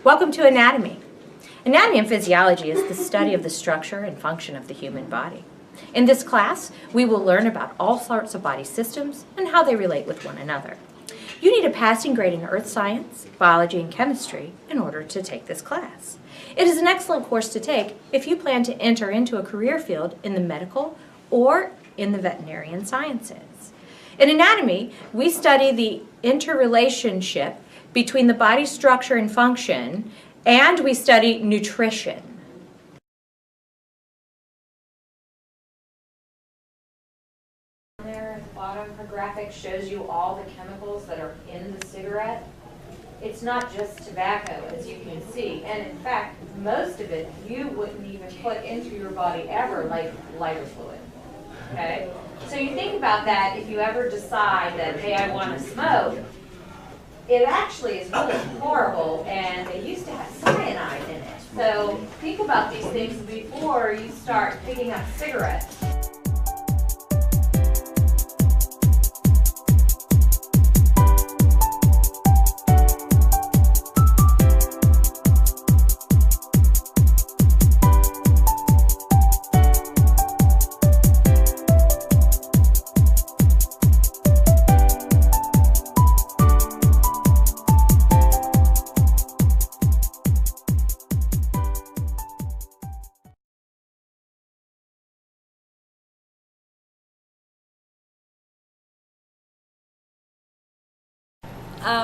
Welcome to Anatomy. Anatomy and physiology is the study of the structure and function of the human body. In this class, we will learn about all sorts of body systems and how they relate with one another. You need a passing grade in earth science, biology, and chemistry in order to take this class. It is an excellent course to take if you plan to enter into a career field in the medical or in the veterinarian sciences. In anatomy, we study the interrelationship between the body structure and function, and we study nutrition. There, the bottom graphic shows you all the chemicals that are in the cigarette. It's not just tobacco, as you can see, and in fact, most of it you wouldn't even put into your body ever, like lighter fluid. Okay? So you think about that if you ever decide that, hey, I want to smoke. It actually is really horrible, and they used to have cyanide in it. So think about these things before you start picking up cigarettes.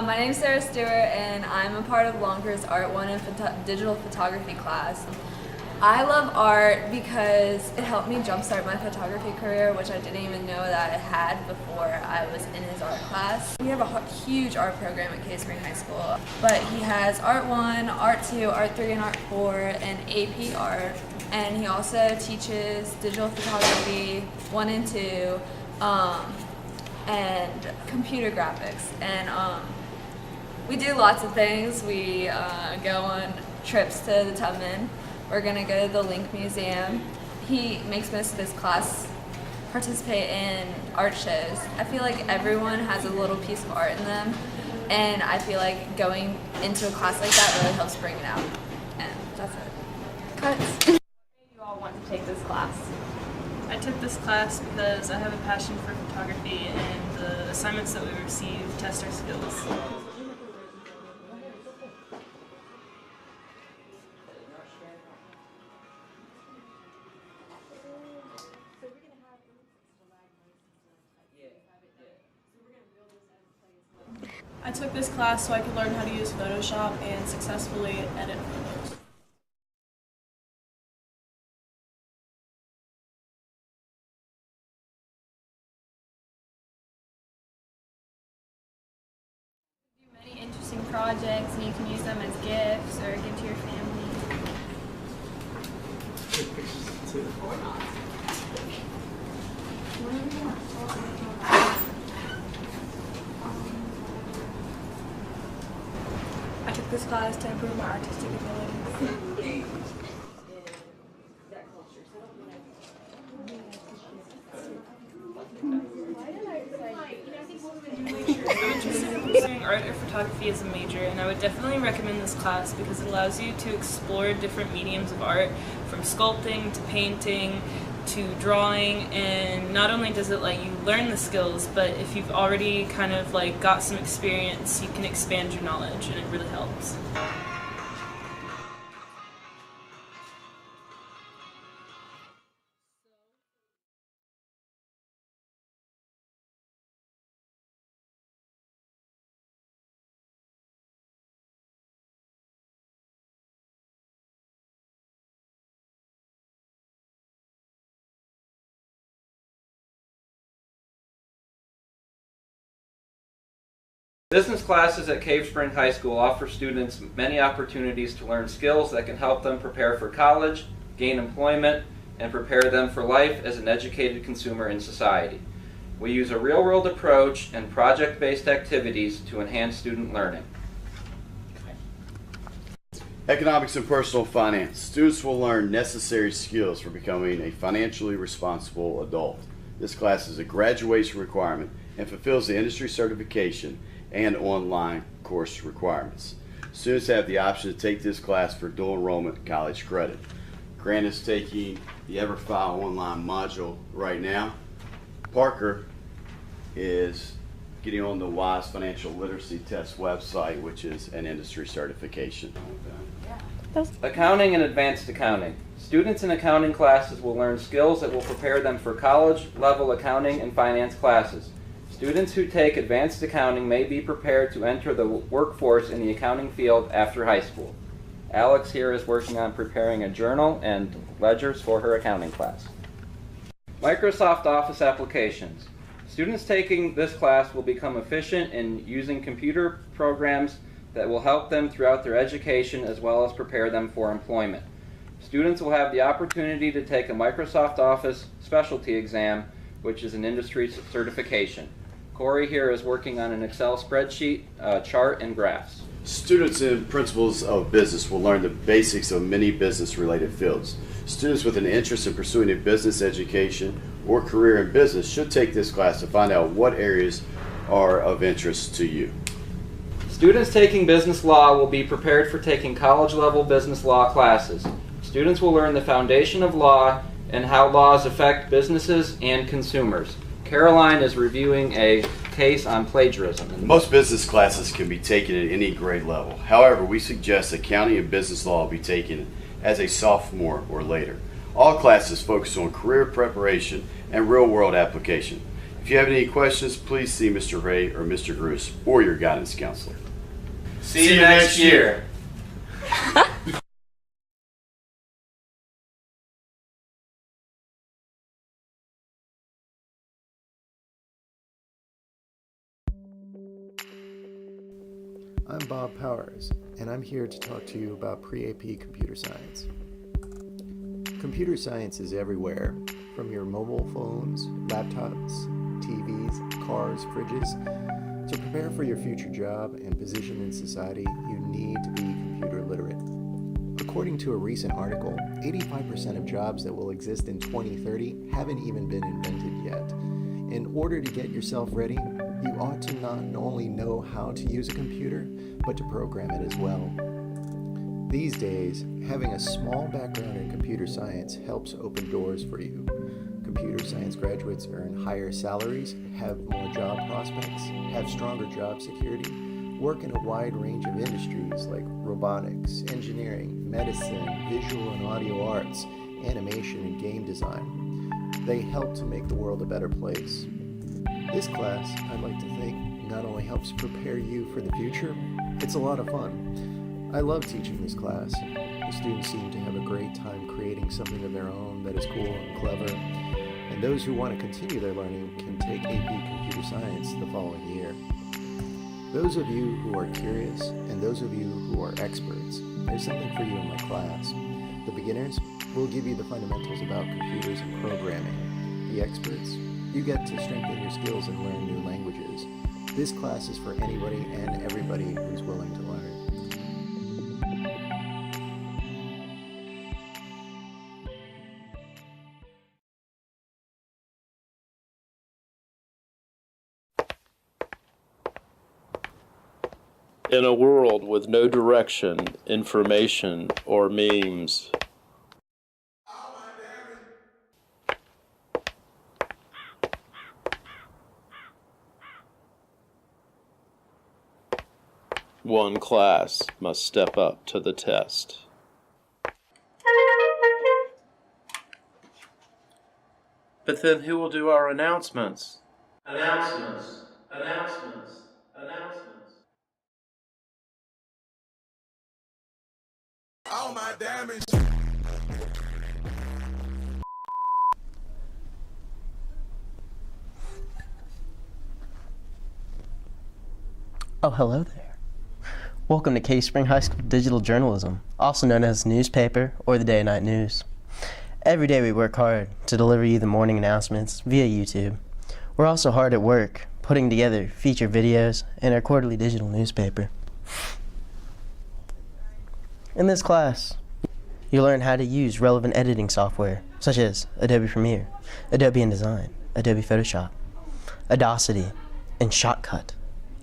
My name is Sarah Stewart, and I'm a part of Longhurst Art 1 and digital photography class. I love art because it helped me jumpstart my photography career, which I didn't even know that I had before I was in his art class. We have a huge art program at Cave Spring High School, but he has Art 1, Art 2, Art 3, and Art 4, and AP Art, and he also teaches digital photography 1 and 2, and computer graphics, and we do lots of things. We go on trips to the Tubman. We're gonna go to the Link Museum. He makes most of his class participate in art shows. I feel like everyone has a little piece of art in them, and I feel like going into a class like that really helps bring it out. And that's it. Cuts. You all want to take this class? I took this class because I have a passion for photography, and the assignments that we receive test our skills. I took this class so I could learn how to use Photoshop and successfully edit photos. Many interesting projects, and you can use them as gifts or give to your family. I took this class to improve my artistic abilities. Pursuing art or photography as a major, and I would definitely recommend this class because it allows you to explore different mediums of art, from sculpting to painting to drawing, and not only does it let you learn the skills, but if you've already kind of like got some experience, you can expand your knowledge, and it really helps. Business classes at Cave Spring High School offer students many opportunities to learn skills that can help them prepare for college, gain employment, and prepare them for life as an educated consumer in society. We use a real-world approach and project-based activities to enhance student learning. Economics and personal finance. Students will learn necessary skills for becoming a financially responsible adult. This class is a graduation requirement and fulfills the industry certification and online course requirements. Students have the option to take this class for dual enrollment college credit. Grant is taking the EverFile online module right now. Parker is getting on the WISE Financial Literacy Test website, which is an industry certification. Accounting and Advanced Accounting. Students in accounting classes will learn skills that will prepare them for college-level accounting and finance classes. Students who take advanced accounting may be prepared to enter the workforce in the accounting field after high school. Alex here is working on preparing a journal and ledgers for her accounting class. Microsoft Office applications. Students taking this class will become efficient in using computer programs that will help them throughout their education as well as prepare them for employment. Students will have the opportunity to take a Microsoft Office specialty exam, which is an industry certification. Corey here is working on an Excel spreadsheet, chart, and graphs. Students in Principles of Business will learn the basics of many business-related fields. Students with an interest in pursuing a business education or career in business should take this class to find out what areas are of interest to you. Students taking business law will be prepared for taking college-level business law classes. Students will learn the foundation of law and how laws affect businesses and consumers. Caroline is reviewing a case on plagiarism. Most business classes can be taken at any grade level. However, we suggest accounting and business law be taken as a sophomore or later. All classes focus on career preparation and real-world application. If you have any questions, please see Mr. Ray or Mr. Gruss or your guidance counselor. See you next year. I'm Bob Powers, and I'm here to talk to you about pre-AP computer science. Computer science is everywhere, from your mobile phones, laptops, TVs, cars, fridges. To prepare for your future job and position in society, you need to be computer literate. According to a recent article, 85% of jobs that will exist in 2030 haven't even been invented yet. In order to get yourself ready, you ought to not only know how to use a computer, but to program it as well. These days, having a small background in computer science helps open doors for you. Computer science graduates earn higher salaries, have more job prospects, have stronger job security, work in a wide range of industries like robotics, engineering, medicine, visual and audio arts, animation, and game design. They help to make the world a better place. This class, I'd like to think, not only helps prepare you for the future, it's a lot of fun. I love teaching this class. The students seem to have a great time creating something of their own that is cool and clever, and those who want to continue their learning can take AP Computer Science the following year. Those of you who are curious and those of you who are experts, there's something for you in my class. The beginners will give you the fundamentals about computers and programming. The experts, you get to strengthen your skills and learn new languages. This class is for anybody and everybody who's willing to learn. In a world with no direction, information, or memes, one class must step up to the test. But then who will do our announcements? Announcements, announcements, announcements. All my damage. Oh, hello there. Welcome to Cave Spring High School Digital Journalism, also known as newspaper or the day and night news. Every day we work hard to deliver you the morning announcements via YouTube. We're also hard at work putting together feature videos and our quarterly digital newspaper. In this class, you'll learn how to use relevant editing software such as Adobe Premiere, Adobe InDesign, Adobe Photoshop, Audacity, and Shotcut.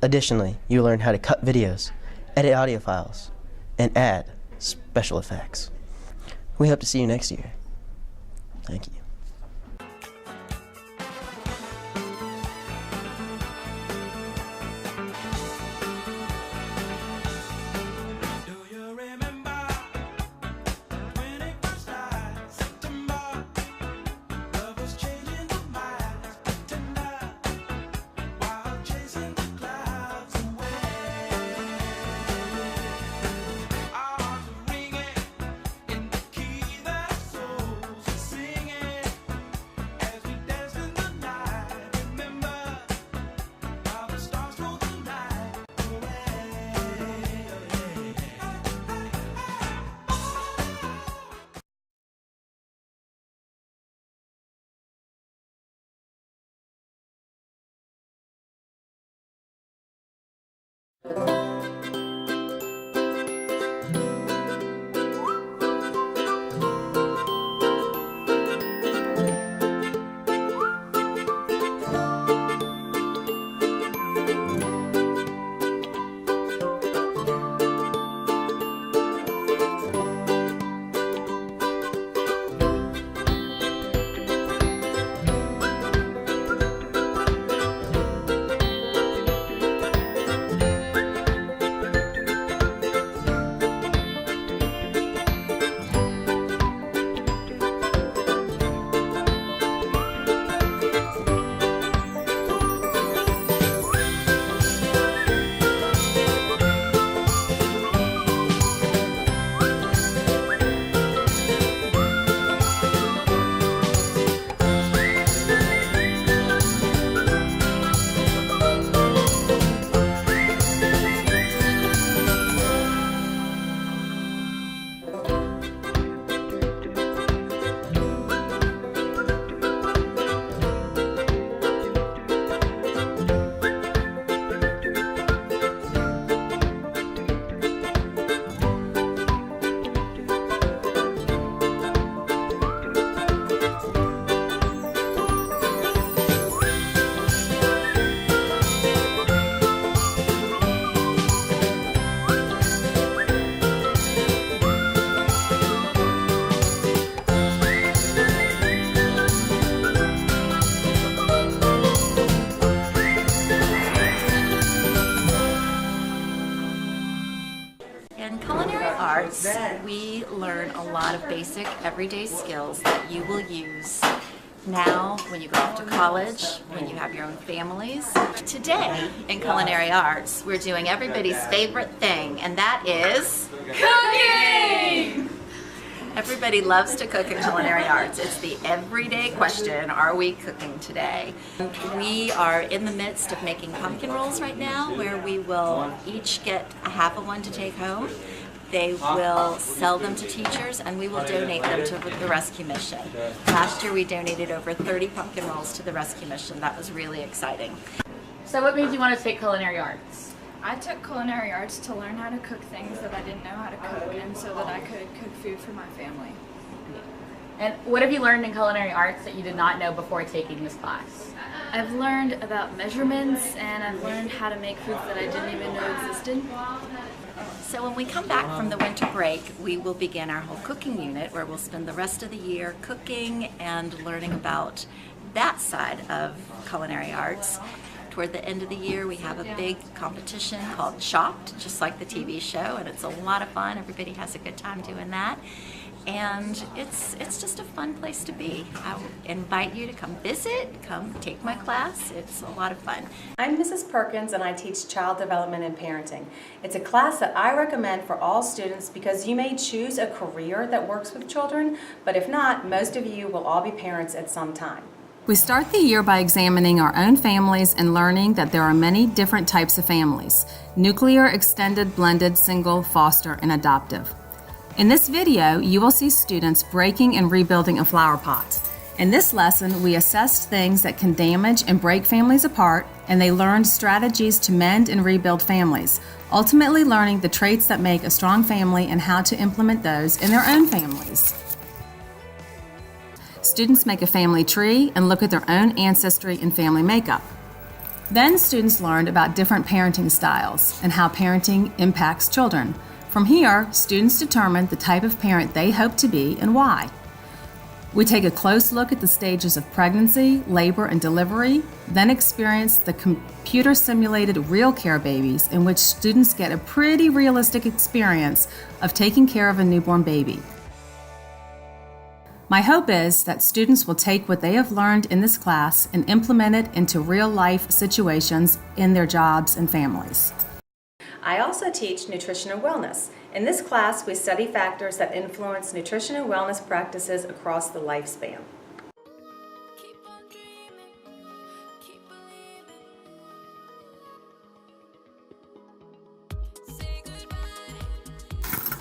Additionally, you'll learn how to cut videos, edit audio files, and add special effects. We hope to see you next year. Thank you. In culinary arts, we learn a lot of basic everyday skills that you will use now when you go off to college, when you have your own families. Today in culinary arts, we're doing everybody's favorite thing, and that is cooking! Everybody loves to cook in culinary arts. It's the everyday question, are we cooking today? We are in the midst of making pumpkin rolls right now, where we will each get a half of one to take home. They will sell them to teachers, and we will donate them to the rescue mission. Last year we donated over 30 pumpkin rolls to the rescue mission. That was really exciting. So what made you want to take culinary arts? I took culinary arts to learn how to cook things that I didn't know how to cook, and so that I could cook food for my family. And what have you learned in culinary arts that you did not know before taking this class? I've learned about measurements, and I've learned how to make foods that I didn't even know existed. So when we come back from the winter break, we will begin our whole cooking unit, where we'll spend the rest of the year cooking and learning about that side of culinary arts. Toward the end of the year, we have a big competition called Chopped, just like the TV show, and it's a lot of fun. Everybody has a good time doing that. And it's just a fun place to be. I invite you to come visit, come take my class. It's a lot of fun. I'm Mrs. Perkins, and I teach child development and parenting. It's a class that I recommend for all students because you may choose a career that works with children, but if not, most of you will all be parents at some time. We start the year by examining our own families and learning that there are many different types of families: nuclear, extended, blended, single, foster, and adoptive. In this video, you will see students breaking and rebuilding a flower pot. In this lesson, we assessed things that can damage and break families apart, and they learned strategies to mend and rebuild families, ultimately learning the traits that make a strong family and how to implement those in their own families. Students make a family tree and look at their own ancestry and family makeup. Then students learned about different parenting styles and how parenting impacts children. From here, students determined the type of parent they hope to be and why. We take a close look at the stages of pregnancy, labor, and delivery, then experience the computer-simulated real care babies in which students get a pretty realistic experience of taking care of a newborn baby. My hope is that students will take what they have learned in this class and implement it into real-life situations in their jobs and families. I also teach nutrition and wellness. In this class, we study factors that influence nutrition and wellness practices across the lifespan.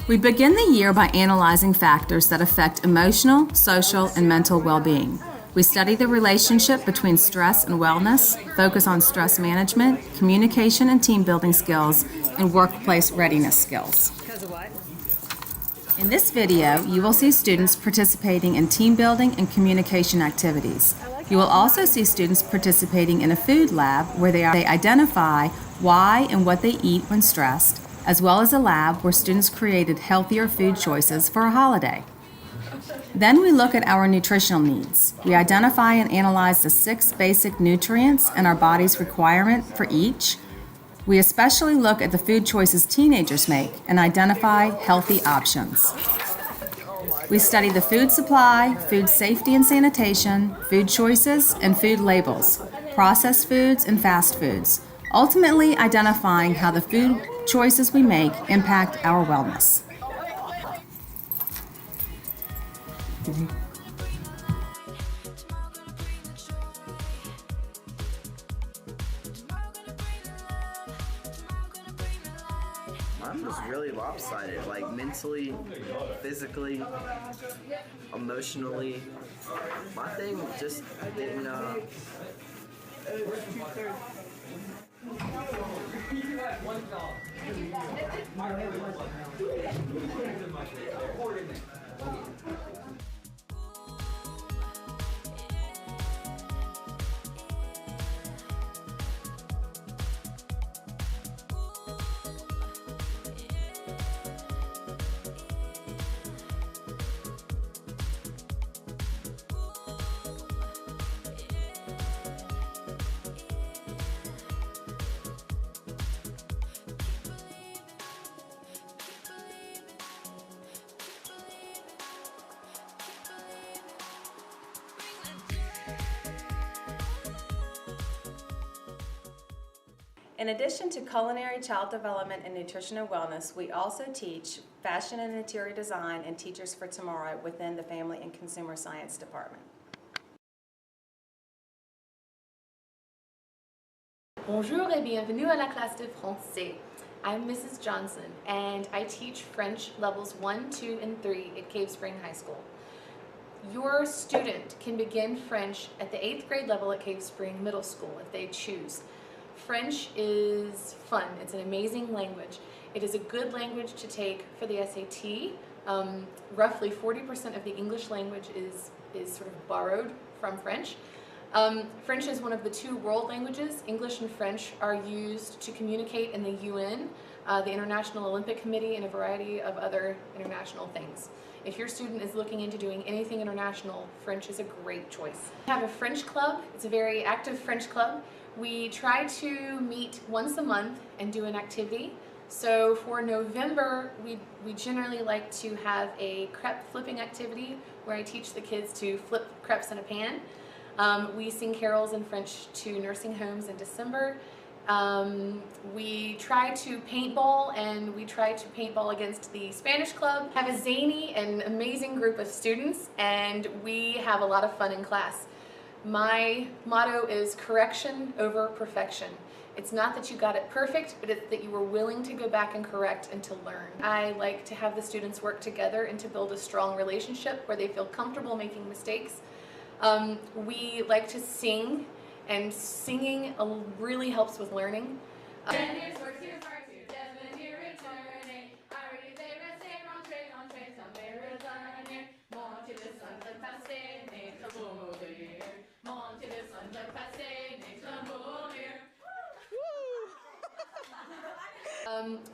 We begin the year by analyzing factors that affect emotional, social, and mental well-being. We study the relationship between stress and wellness, focus on stress management, communication and team building skills, and workplace readiness skills. In this video, you will see students participating in team building and communication activities. You will also see students participating in a food lab where they identify why and what they eat when stressed, as well as a lab where students created healthier food choices for a holiday. Then we look at our nutritional needs. We identify and analyze the 6 basic nutrients and our body's requirement for each. We especially look at the food choices teenagers make and identify healthy options. We study the food supply, food safety and sanitation, food choices, and food labels, processed foods and fast foods, ultimately identifying how the food choices we make impact our wellness. Mine was really lopsided, like mentally, physically, emotionally. My thing just didn't, In addition to culinary, child development, and nutrition and wellness, we also teach fashion and interior design and Teachers for Tomorrow within the Family and Consumer Science Department. Bonjour et bienvenue à la classe de français. I'm Mrs. Johnson and I teach French levels 1, 2, and 3 at Cave Spring High School. Your student can begin French at the 8th grade level at Cave Spring Middle School if they choose. French is fun. It's an amazing language. It is a good language to take for the SAT. Roughly 40% of the English language is sort of borrowed from French. French is one of the 2 world languages. English and French are used to communicate in the UN, the International Olympic Committee, and a variety of other international things. If your student is looking into doing anything international, French is a great choice. We have a French club. It's a very active French club. We try to meet once a month and do an activity. So for November, we generally like to have a crepe flipping activity where I teach the kids to flip crepes in a pan. We sing carols in French to nursing homes in December. We try to paintball, and we try to paintball against the Spanish club. Have a zany and amazing group of students, and we have a lot of fun in class. My motto is correction over perfection. It's not that you got it perfect, but it's that you were willing to go back and correct and to learn. I like to have the students work together and to build a strong relationship where they feel comfortable making mistakes. We like to sing, and singing really helps with learning.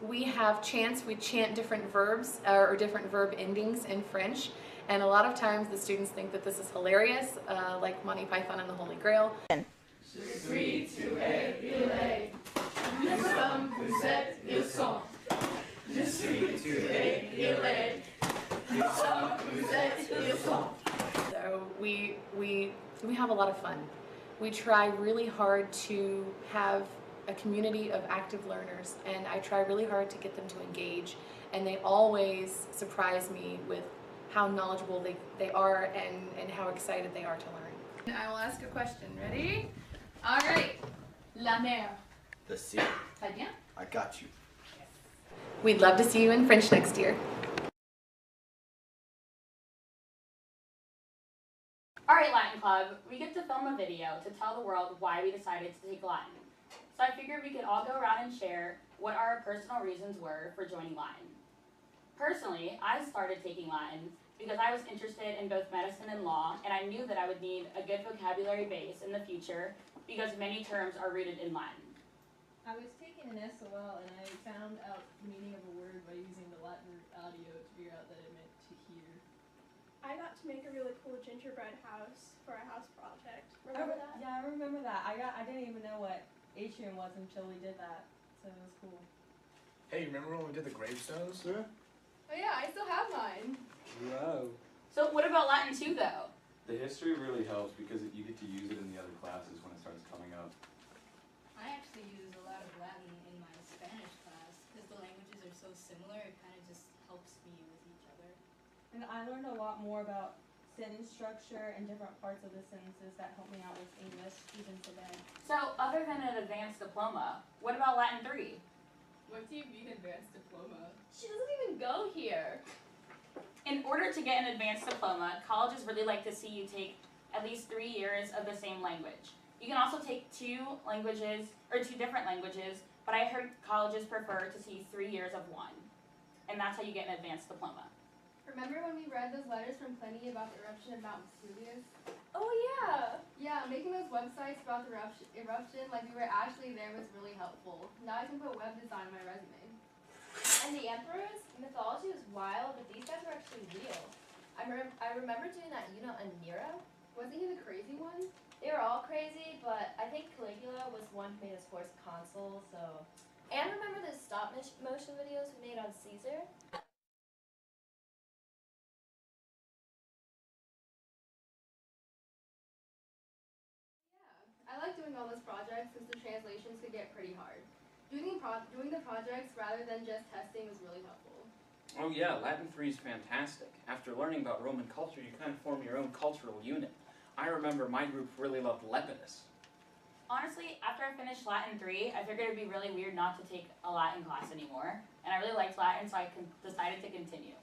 We have chants. We chant different verbs or different verb endings in French. And a lot of times the students think that this is hilarious, like Monty Python and the Holy Grail. So we have a lot of fun. We try really hard to have a community of active learners, and I try really hard to get them to engage, and they always surprise me with how knowledgeable they are and how excited they are to learn. I will ask a question. Ready? All right. La mer. The sea. Très bien. I got you. We'd love to see you in French next year. Alright, Latin Club, we get to film a video to tell the world why we decided to take Latin. So I figured we could all go around and share what our personal reasons were for joining Latin. Personally, I started taking Latin because I was interested in both medicine and law, and I knew that I would need a good vocabulary base in the future because many terms are rooted in Latin. I was taking an SOL and I found out the meaning of a word by using the Latin audio to figure out that it meant to hear. I got to make a really cool gingerbread house for a house project. Remember that? Yeah, I remember that. I didn't even know what atrium was until we did that, so it was cool. Hey, remember when we did the gravestones? Oh yeah, I still have mine. Wow. So what about Latin 2 though? The history really helps because you get to use it in the other classes when it starts coming up. I actually use a lot of Latin in my Spanish class because the languages are so similar, it kind of just helps me with each other. And I learned a lot more about sentence structure and different parts of the sentences that helped me out with English even today. So other than an advanced diploma, what about Latin 3? What do you mean advanced diploma? She doesn't even go here. In order to get an advanced diploma, colleges really like to see you take at least 3 years of the same language. You can also take two different languages, but I heard colleges prefer to see 3 years of one. And that's how you get an advanced diploma. Remember when we read those letters from Pliny about the eruption of Mount Vesuvius? Oh yeah! Yeah, making those websites about the eruption, like we were actually there, was really helpful. Now I can put web design on my resume. And the emperors, mythology was wild, but these guys were actually real. I remember doing that unit on Nero. Wasn't he the crazy one? They were all crazy, but I think Caligula was one who made his horse consul, so... And remember the stop motion videos we made on Caesar? I like doing all those projects since the translations could get pretty hard. Doing the projects rather than just testing was really helpful. Oh yeah, Latin 3 is fantastic. After learning about Roman culture, you kind of form your own cultural unit. I remember my group really loved Lepidus. Honestly, after I finished Latin 3, I figured it'd be really weird not to take a Latin class anymore. And I really liked Latin, so I decided to continue.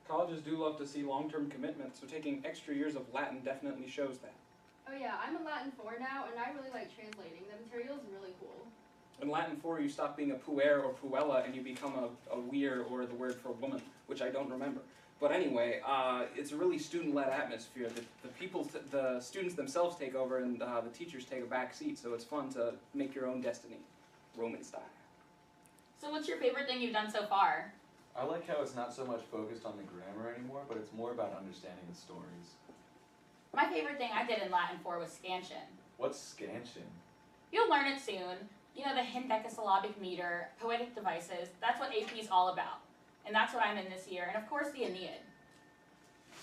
Colleges do love to see long-term commitment, so taking extra years of Latin definitely shows that. Oh yeah, I'm in Latin 4 now, and I really like translating. The material is really cool. In Latin 4, you stop being a puer or puella and you become a weir, or the word for woman, which I don't remember. But anyway, it's a really student-led atmosphere. The students themselves take over and the teachers take a back seat, so it's fun to make your own destiny, Roman style. So what's your favorite thing you've done so far? I like how it's not so much focused on the grammar anymore, but it's more about understanding the stories. My favorite thing I did in Latin 4 was scansion. What's scansion? You'll learn it soon. You know, the hendecasyllabic meter, poetic devices, that's what AP is all about. And that's what I'm in this year, and of course the Aeneid.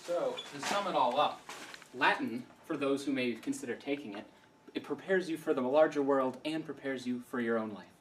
So, to sum it all up, Latin, for those who may consider taking it, it prepares you for the larger world and prepares you for your own life.